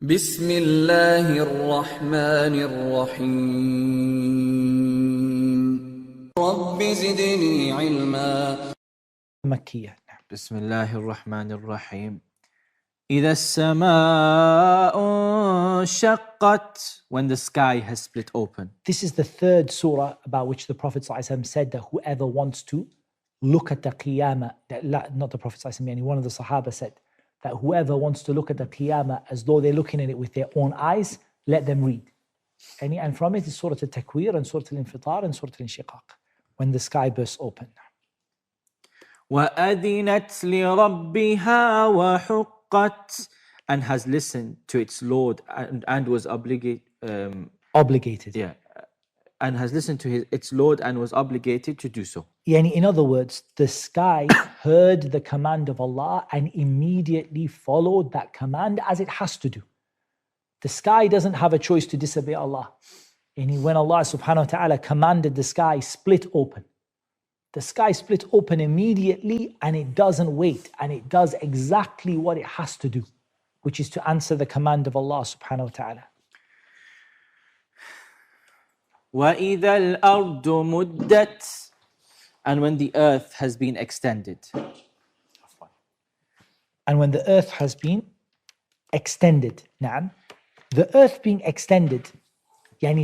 بسم الله الرحمن الرحيم رب زدني علما مكية. بسم الله الرحمن الرحيم إذا السماء انشقت, when the sky has split open. This is the third surah about which the Prophet ﷺ said that whoever wants to look at the Qiyamah, not the Prophet ﷺ, one of the Sahaba said that whoever wants to look at the Qiyamah as though they're looking at it with their own eyes, let them read. And from it is Surah Al-Takwir and Surah Al-Infitar and Surah Al-Inshiqaq, when the sky bursts open. وَأَذِنَتْ لِرَبِّهَا وَحُقَّتْ, and has listened to its Lord and was obligated. Obligated. And has listened to its Lord and was obligated to do so. In other words, the sky heard the command of Allah and immediately followed that command as it has to do. The sky doesn't have a choice to disobey Allah. When Allah subhanahu wa ta'ala commanded the sky split open, the sky split open immediately and it doesn't wait, and it does exactly what it has to do, which is to answer the command of Allah subhanahu wa ta'ala. وَإِذَا الْأَرْضُ مُدَّتْ, and when the earth has been extended. And when the earth has been extended, the earth being extended,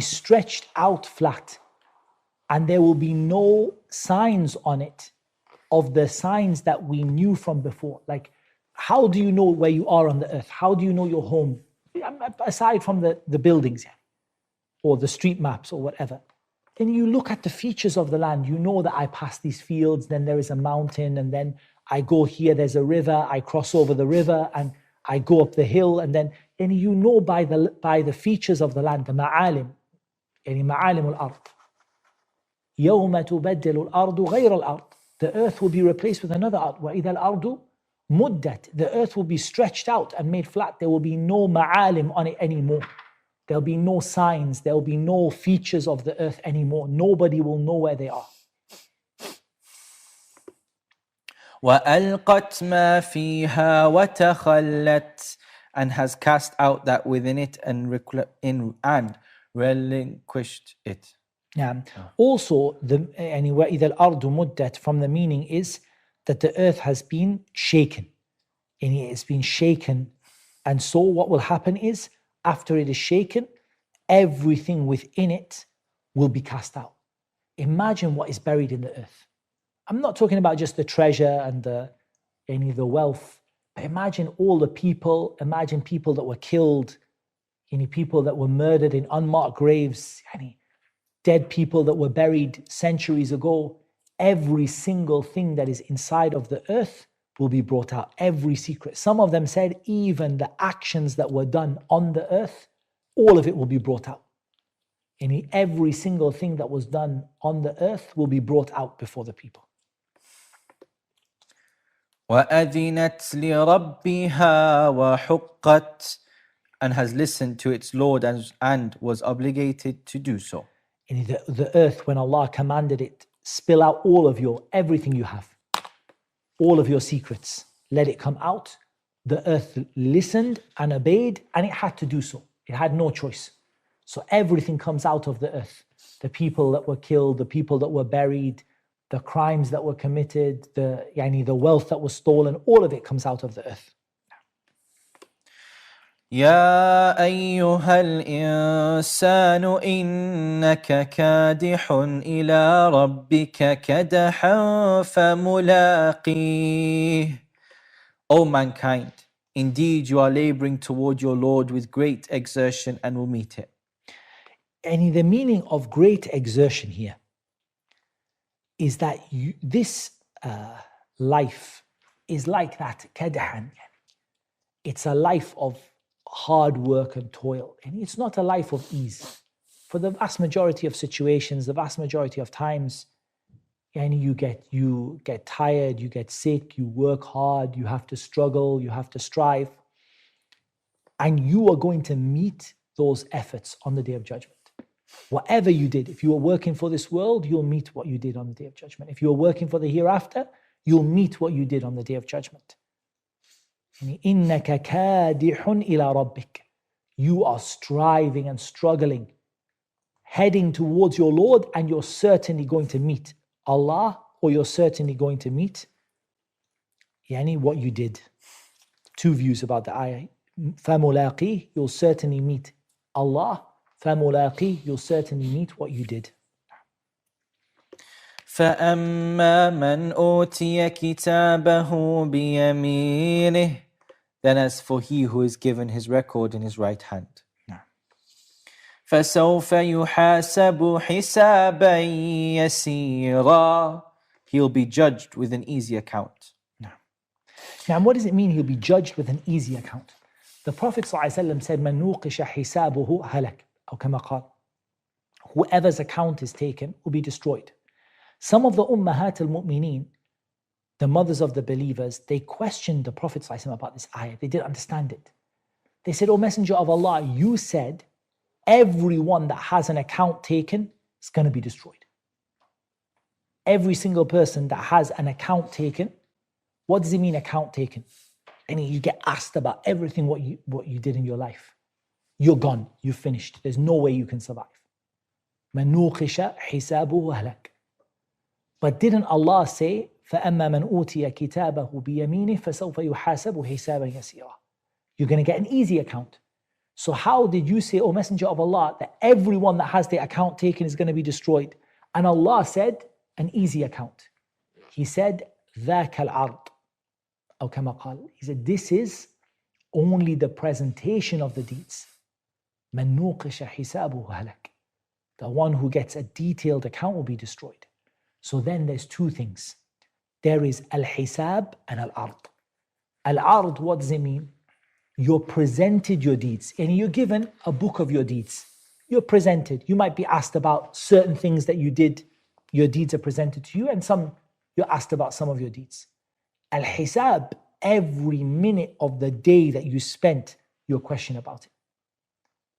stretched out flat, and there will be no signs on it of the signs that we knew from before. Like, how do you know where you are on the earth? How do you know your home? Aside from the buildings, or the street maps or whatever. Then you look at the features of the land. You know that I pass these fields, then there is a mountain, and then I go here, there's a river, I cross over the river, and I go up the hill, and then you know by the features of the land, the ma'alim, ma'alim al-ard. يَوْمَ تُبَدَّلُ الْأَرْضُ غَيْرَ الْأَرْضِ. The earth will be replaced with another ard. وَإِذَا الْأَرْضُ مُدَّتْ. The earth will be stretched out and made flat. There will be no ma'alim on it anymore. There'll be no signs, there'll be no features of the earth anymore. Nobody will know where they are. وَأَلْقَتْ مَا فِيهَا وَتَخَلَّتْ, and has cast out that within it and relinquished it. Also, وَإِذَا الْأَرْضُ مُدَّتْ, from the meaning is that the earth has been shaken. And it has been shaken. And so what will happen is, after it is shaken, everything within it will be cast out. Imagine what is buried in the earth. I'm not talking about just the treasure and the wealth, but imagine all the people, imagine people that were killed, people that were murdered in unmarked graves, dead people that were buried centuries ago. Every single thing that is inside of the earth will be brought out, every secret. Some of them said even the actions that were done on the earth, all of it will be brought out. Every single thing that was done on the earth will be brought out before the people. وَأَذِنَتْ لِرَبِّهَا وَحُقَّتْ, and has listened to its Lord and was obligated to do so. The earth, when Allah commanded it, spill out everything you have. All of your secrets, let it come out. The earth listened and obeyed, and it had to do so. It had no choice. So everything comes out of the earth. The people that were killed, the people that were buried, the crimes that were committed, the wealth that was stolen, all of it comes out of the earth. يَا أَيُّهَا الْإِنسَانُ إِنَّكَ كَادِحٌ إِلَىٰ رَبِّكَ كَدَحًا فَمُلَاقِيهِ. O mankind, indeed you are laboring toward your Lord with great exertion and will meet it. The meaning of great exertion here is that this life is like that, kadahan. It's a life of hard work and toil, and it's not a life of ease. For the vast majority of situations, the vast majority of times, you get tired, you get sick, you work hard, you have to struggle, you have to strive, and you are going to meet those efforts on the Day of Judgment. Whatever you did, if you were working for this world, you'll meet what you did on the Day of Judgment. If you were working for the hereafter, you'll meet what you did on the Day of Judgment. إِنَّكَ كَادِحٌ إِلَىٰ رَبِّكَ. You are striving and struggling, heading towards your Lord, and you're certainly going to meet Allah, or you're certainly going to meet what you did. Two views about the ayah. فَمُلَاقِيهِ, you'll certainly meet Allah. فَمُلَاقِيهِ, you'll certainly meet what you did. فَأَمَّا مَنْ أُوتِيَ كِتَابَهُ بِيَمِينِهِ. Then as for he who is given his record in his right hand. فَسَوْفَ يُحَاسَبُ حِسَابًا يَسِيرًا. He'll be judged with an easy account. Now, what does it mean he'll be judged with an easy account? The Prophet ﷺ said, مَنْ نُوقِشَ حِسَابُهُ هَلَكَ, أو كما قال. Whoever's account is taken will be destroyed. Some of the Ummahat al-Mu'mineen, the mothers of the believers, they questioned the Prophet ﷺ about this ayah. They didn't understand it. They said, O Messenger of Allah, you said everyone that has an account taken is going to be destroyed. Every single person that has an account taken. What does it mean, account taken? And you get asked about everything what you did in your life. You're gone. You're finished. There's no way you can survive. مَنْ نُوقِشَ حِسَابُهُ هَلَكَ. But didn't Allah say, فَأَمَّا مَنْ أُوتِيَ كِتَابَهُ بِيَمِينِهِ فَسَوْفَ يُحَاسَبُ حِسَابًا يَسِيرًا. You're going to get an easy account. So how did you say, O Messenger of Allah, that everyone that has their account taken is going to be destroyed? And Allah said, an easy account. He said, ذَاكَ الْعَرْض. أو كما قال. He said, this is only the presentation of the deeds. مَنْ نُوقِشَ حِسَابُهُ هَلَكَ. The one who gets a detailed account will be destroyed. So then there's two things. There is al-hisab and al-ard. Al-ard, what does it mean? You're presented your deeds, and you're given a book of your deeds. You're presented. You might be asked about certain things that you did. Your deeds are presented to you, and some you're asked about some of your deeds. Al-hisab, every minute of the day that you spent, you're questioned about it.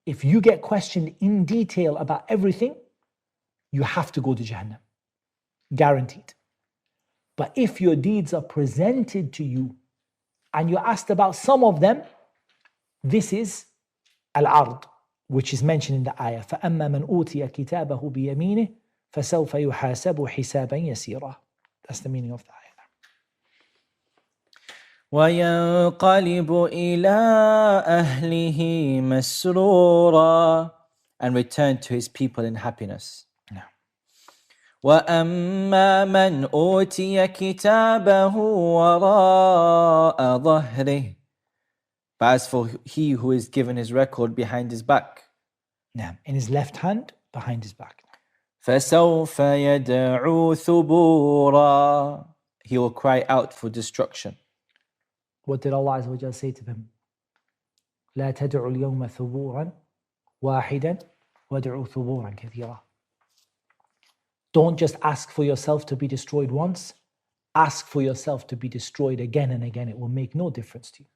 If you get questioned in detail about everything, you have to go to Jahannam. Guaranteed. But if your deeds are presented to you and you're asked about some of them, this is al-ard, which is mentioned in the ayah. فَأَمَّا مَنْ أُوتِيَ كِتَابَهُ بِيَمِينِهِ فَسَوْفَ يُحَاسَبُ حِسَابًا يَسِيرًا. That's the meaning of the ayah. وَيَنْقَلِبُ إِلَىٰ أَهْلِهِ مَسْرُورًا. And return to his people in happiness. وَأَمَّا مَنْ أُوتِيَ كِتَابَهُ وَرَاءَ ظَهْرِهِ. But as for he who is given his record behind his back. In his left hand, behind his back. فَسَوْفَ يَدْعُو ثُبُورًا. He will cry out for destruction. What did Allah Azza wa Jalla say to them? لَا تَدْعُوا الْيَوْمَ ثُبُورًا وَاحِدًا وَادْعُوا ثُبُورًا كَثِيرًا. Don't just ask for yourself to be destroyed once. Ask for yourself to be destroyed again and again. It will make no difference to you.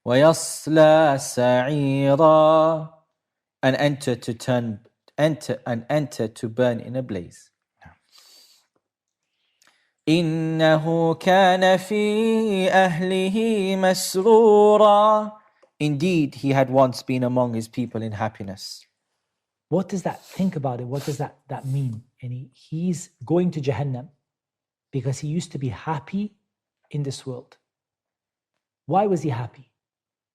وَيَصْلَى سَعِيرًا. And enter to burn in a blaze. إِنَّهُ كَانَ فِي أَهْلِهِ مَسْرُورًا. Indeed, he had once been among his people in happiness. What does that, think about it, what does that mean? And he's going to Jahannam because he used to be happy in this world. Why was he happy?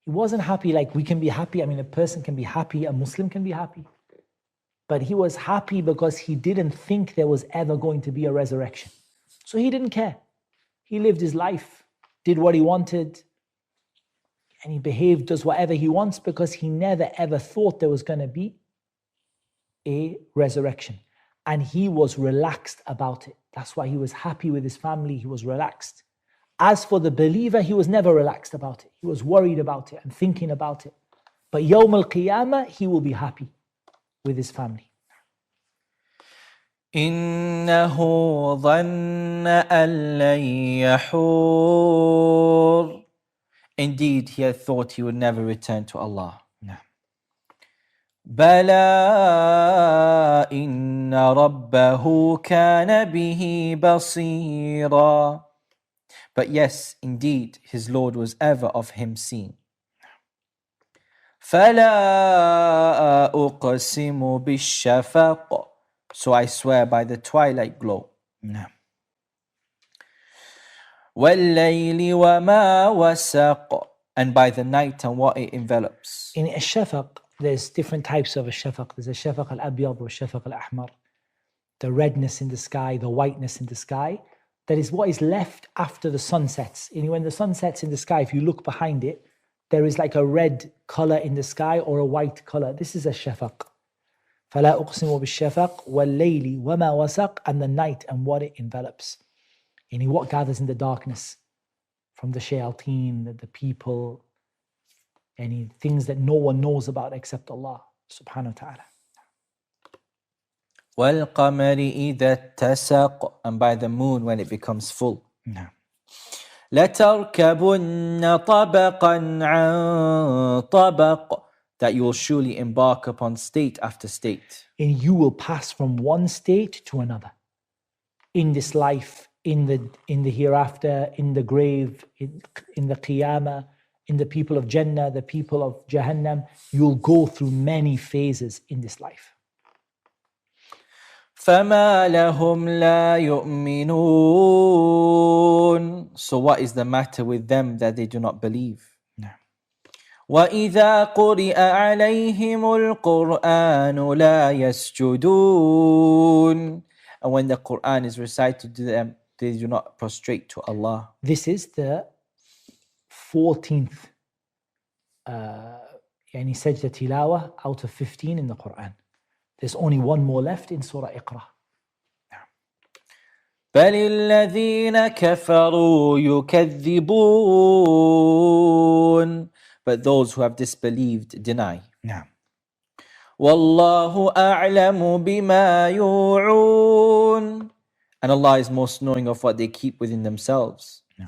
He wasn't happy like we can be happy. I mean, a person can be happy, a Muslim can be happy. But he was happy because he didn't think there was ever going to be a resurrection. So he didn't care. He lived his life, did what he wanted, and he behaved, does whatever he wants because he never ever thought there was going to be a resurrection. And he was relaxed about it. That's why he was happy with his family, he was relaxed. As for the believer, he was never relaxed about it. He was worried about it and thinking about it. But Yawm al-Qiyamah, he will be happy with his family. إِنَّهُ ظَنَّ أَن لَّن يَحُورَ. Indeed, he had thought he would never return to Allah. بَلَىٰ إِنَّ رَبَّهُ كَانَ بِهِ بَصِيرًا. But yes, indeed, his Lord was ever of him seen. فَلَا أُقْسِمُ بِالشَّفَقِ. So I swear by the twilight glow. No. وَاللَّيْلِ وَمَا وَسَقَ. And by the night and what it envelops. In الشفق, there's different types of الشفق. There's الشفق الأبيض والشفق الأحمر. The redness in the sky, the whiteness in the sky. That is what is left after the sun sets. And when the sun sets in the sky, if you look behind it, there is like a red color in the sky or a white color. This is a shafaq. فَلَا أُقْسِمُ بِالشَّفَقِ وَاللَّيْلِ وَمَا وَسَقَ. And the night and what it envelops. And what gathers in the darkness from the shayateen, the people, any things that no one knows about except Allah subhanahu wa ta'ala. وَالْقَمَرِ إِذَا اتَّسَقَ. And by the moon when it becomes full. No. لَتَرْكَبُنَّ طَبَقًا عَنْ طَبَقٍ. That you will surely embark upon state after state. And you will pass from one state to another. In this life, in the hereafter, in the grave, in the qiyamah, in the people of Jannah, the people of Jahannam, you'll go through many phases in this life. فَمَا لَهُمْ لَا يُؤْمِنُونَ. So what is the matter with them that they do not believe? No. وَإِذَا قُرِئَ عَلَيْهِمُ الْقُرْآنُ لَا يَسْجُدُونَ. And when the Qur'an is recited to them, they do not prostrate to Allah. This is the 14th يعني سجدة tilawa out of 15 in the Quran. There's only one more left in Surah Iqra. بَلِ الَّذِينَ كَفَرُوا يُكَذِّبُونَ. But those who have disbelieved deny. No. وَاللَّهُ أَعْلَمُ بِمَا يُوعُونَ. And Allah is most knowing of what they keep within themselves. No.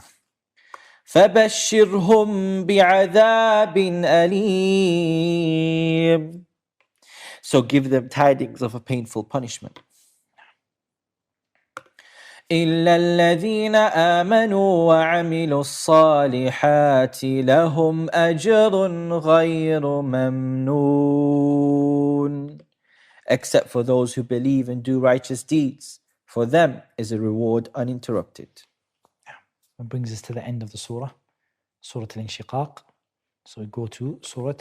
فَبَشِّرْهُمْ بِعَذَابٍ أَلِيمٍ. So give them tidings of a painful punishment. إِلَّا الَّذِينَ آمَنُوا وَعَمِلُوا الصَّالِحَاتِ لَهُمْ أَجْرٌ غَيْرُ مَمْنُونٍ. Except for those who believe and do righteous deeds, for them is a reward uninterrupted. That brings us to the end of the surah, Surah Al-Inshiqaq. So we go to Surah